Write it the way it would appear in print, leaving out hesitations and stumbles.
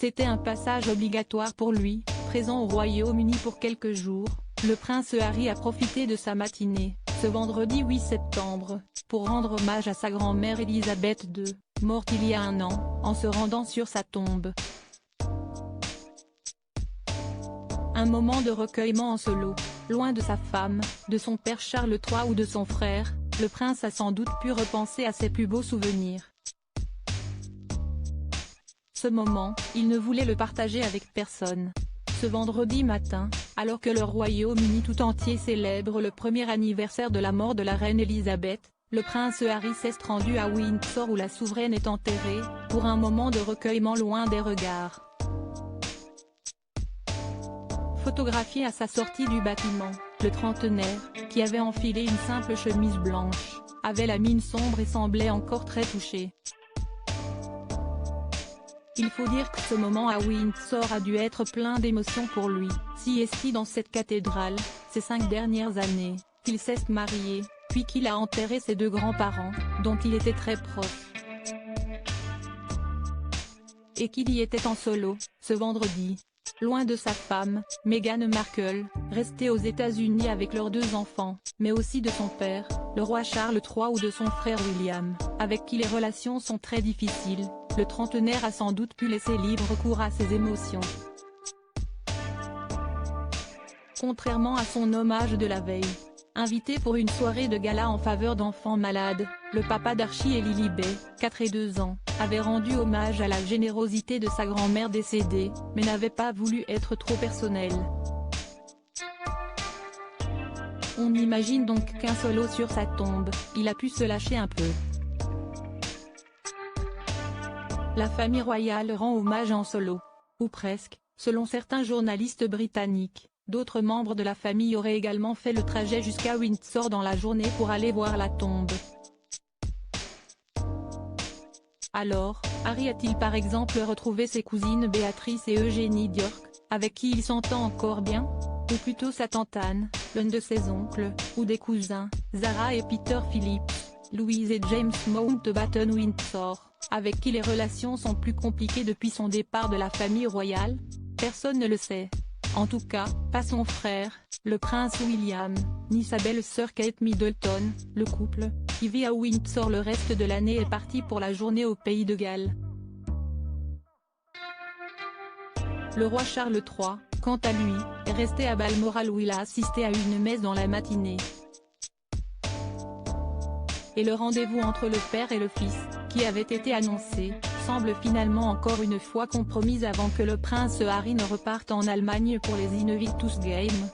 C'était un passage obligatoire pour lui, présent au Royaume-Uni pour quelques jours. Le prince Harry a profité de sa matinée, ce vendredi 8 septembre, pour rendre hommage à sa grand-mère Elisabeth II, morte il y a un an, en se rendant sur sa tombe. Un moment de recueillement en solo. Loin de sa femme, de son père Charles III ou de son frère, le prince a sans doute pu repenser à ses plus beaux souvenirs. Ce moment, il ne voulait le partager avec personne. Ce vendredi matin, alors que le Royaume-Uni tout entier célèbre le premier anniversaire de la mort de la reine Elisabeth, le prince Harry s'est rendu à Windsor où la souveraine est enterrée, pour un moment de recueillement loin des regards. Photographié à sa sortie du bâtiment, le trentenaire, qui avait enfilé une simple chemise blanche, avait la mine sombre et semblait encore très touché. Il faut dire que ce moment à Windsor a dû être plein d'émotions pour lui, si esti dans cette cathédrale, ces 5 dernières années, qu'il s'est marié, puis qu'il a enterré ses 2 grands-parents, dont il était très proche. Et qu'il y était en solo, ce vendredi. Loin de sa femme, Meghan Markle, restée aux États-Unis avec leurs 2 enfants, mais aussi de son père, le roi Charles III ou de son frère William, avec qui les relations sont très difficiles, le trentenaire a sans doute pu laisser libre cours à ses émotions. Contrairement à son hommage de la veille. Invité pour une soirée de gala en faveur d'enfants malades, le papa d'Archie et Lilibet, 4 et 2 ans, avait rendu hommage à la générosité de sa grand-mère décédée, mais n'avait pas voulu être trop personnel. On imagine donc qu'un solo sur sa tombe, il a pu se lâcher un peu. La famille royale rend hommage en solo. Ou presque, selon certains journalistes britanniques. D'autres membres de la famille auraient également fait le trajet jusqu'à Windsor dans la journée pour aller voir la tombe. Alors, Harry a-t-il par exemple retrouvé ses cousines Béatrice et Eugénie d'York, avec qui il s'entend encore bien? Ou plutôt sa tante Anne, l'un de ses oncles, ou des cousins, Zara et Peter Phillips, Louise et James Mountbatten Windsor, avec qui les relations sont plus compliquées depuis son départ de la famille royale? Personne ne le sait. En tout cas, pas son frère, le prince William, ni sa belle-sœur Kate Middleton. Le couple, qui vit à Windsor le reste de l'année, est parti pour la journée au Pays de Galles. Le roi Charles III, quant à lui, est resté à Balmoral où il a assisté à une messe dans la matinée. Et le rendez-vous entre le père et le fils, qui avait été annoncé, semble finalement encore une fois compromise avant que le prince Harry ne reparte en Allemagne pour les Invictus Games.